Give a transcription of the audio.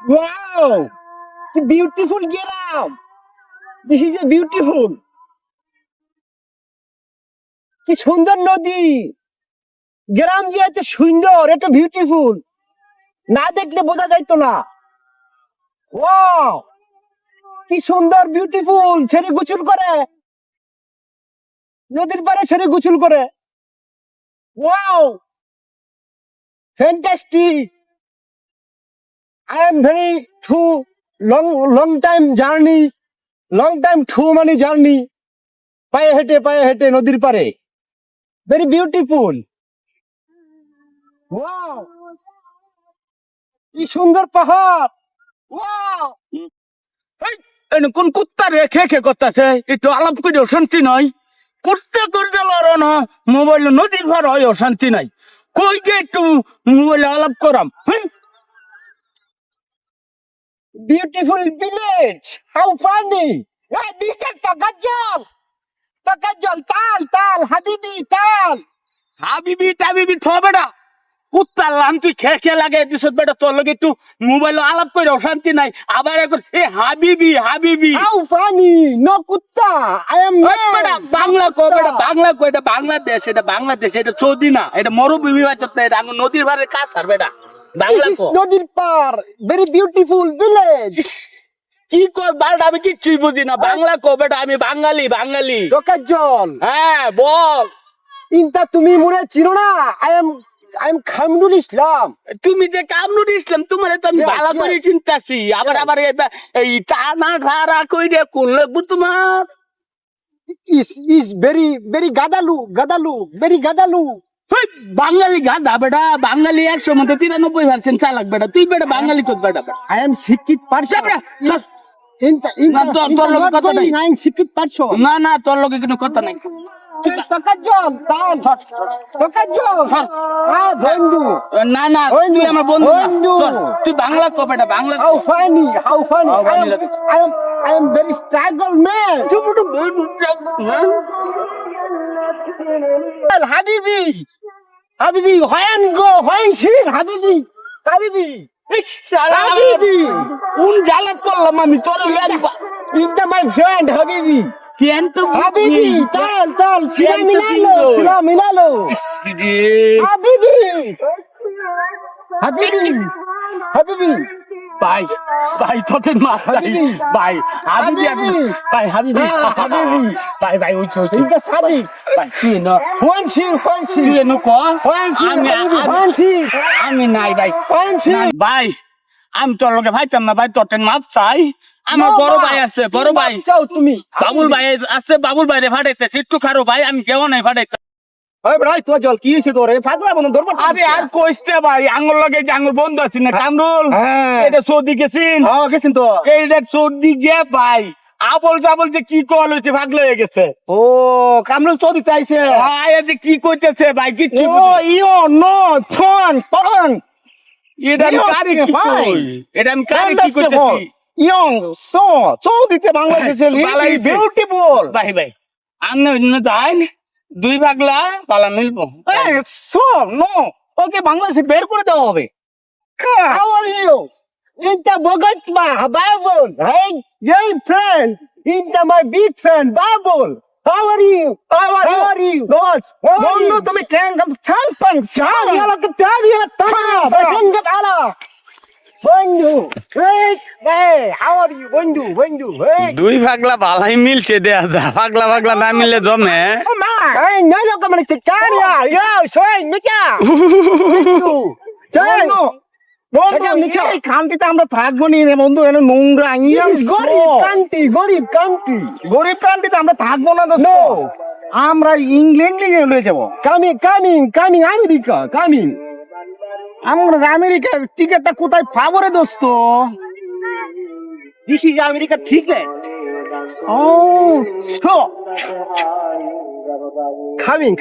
Wow! The beautiful Geram! This is a beautiful. কি সুন্দর নদী গ্রাম যে এত সুন্দর এত বিউটিফুল না দেখলে বোঝা যাইতো না ওয়াও কি সুন্দর বিউটিফুল ছেড়ে গোসল করে নদীর পাড়ে ছেড়ে গোসল করে wow fantastic I am very too long time journey মানে জার্নি পায়ে হেঁটে নদীর পাড়ে very beautiful wow কি সুন্দর পাহাড় wow কোন কুত্তা রে খে করতেছে একটু আলাপ করে অশান্তি নয় কুত্তা করতে লড়ো না মোবাইল নদীর ঘর হয় অশান্তি নাই কই গে একটু মোবাইলে আলাপ করাম beautiful village how funny hey Mr. Takajal tal habibi tal হাবিবি টাবিবি থ বেটা কুত্তা লাম তুই খে লাগে দিছত বেটা তোর লগে একটু মোবাইল আলাপ করে অশান্তি নাই আবার এখন এ হাবিবি how funny no kutta I am বেটা বাংলা কো বেটা বাংলা কো এটা বাংলাদেশ এটা সৌদি না এটা মরুভূমি বাচ্চা এটা আঙ্গ নদীর ধারে কাজ আর বেটা বাংলা this is কো নদীর পার very beautiful village কি কর বালটা আমি কিচ্ছুই বুঝি না বাংলা কো বেটা আমি বাঙালি Takajal হ্যাঁ বল ইনতা তুমি মনে চিনো না I am Khamrul Islam তুমি যে কামরুল ইসলাম তোমার তো আমি Yes, ভালো yes. করে চিন্তাছি আবার এই টানা ধারা কই রে কোন লাগবো তোমার is very gadalu very gadalu হেই, বাঙালি গাধা বেটা বাঙালি 100 মধ্যে 93% চালাক বেটা তুই বেটা বাঙালি কত বেটা I am শিক্ষিত person বেটা, চল। ইনতা না, তোর লগে কথা নাই। I am শিক্ষিত person না তোর লগে কোনো কথা নাই Takajal tal Takajal বন্ধু না তুই আমার বন্ধু না। বন্ধু। চল, তুই বাংলা কো বেটা বাংলা কো। how funny How funny লাগে। I am very struggle man Habibi when see Habibi ইস, শালা, Habibi কোন জালাত করলাম আমি তোর Inta my friend Habibi কেন তো Habibi tal sila Habibi. minalo Habibi ভাই তোদের মাথায় হাবিবি। ভাই হাবিবি হাবিবি। ভাই হাবিবি হ্যাঁ, হাবিবি। ভাই ওই Inta Sadiq ভাই তুই ন when see তুই ন ক আমি নাই ভাই নাই, ভাই আমি তোর লগে ভাইতাম না ভাই তোর মাপ চাই আমার বড় ভাই আছে বড় ভাই চাও তুমি বাবুল ভাই আছে বাবুল ভাই রে ফাটাইতেছে একটু খারো ভাই আমি কেউ নাই ফাটাইতে ওই ভাই তোমার জল কি হইছে তোরে পাগলা বন্ধ ধরব আরে আর কইতে ভাই আঙ্গুল লগে যে আঙ্গুল বন্ধ আছে না কামরুল হ্যাঁ। এটা সৌদি গেছিন হ্যাঁ গেছেন তো এইটা সৌদি গে ভাই আবল জাবল যে কি কল হয়েছে ভাগলে হয়ে গেছে ও কামরুল চৌধুরী আইছে আয়া যে কি কইতেছে ভাই কিচ্ছু ও ইও নো ছন পগন এটা আমি ইয়ো, কারে কি ভাই। কই এটা আমি কারে কি কইতেছি ইয়ং সো চৌধুরীতে বাংলাদেশে বালাই হইছে। বিউটিফুল ভাই আমনে অন্য যাই দুই ভাগলা পালা মিলবো সো নো ওকে বাংলাদেশে বের করে দেওয়া হবে How are you? Inta Bogotma, Babul. Hey, your friend. Inta my big friend, Babul. How are you? How are you? Boss. বন্ধু তুমি কেন কাম সাম্পাং সাম ইয়ালা কে তাবিয়া তানা বসেন কে আলা বন্ধু hey how are you বন্ধু hey দুই ভাগলা বালাই মিলছে দেয়া যা ভাগলা না মিললে জমে hey no no como te caria yo soy Mika বন্ধু বন্ধু এই কান্ট্রিতে আমরা থাকবো নি রে বন্ধু এনে নোংরা গরিব কান্ট্রিতে আমরা থাকবো না দোস্ত আমরা ইংল্যান্ড লয়ে যাব কামিং আমেরিকা আমরা আমেরিকার টিকেটটা কোথায় পাবো রে দোস্ত দিস ইজ আমেরিকার টিকেট ও কামিং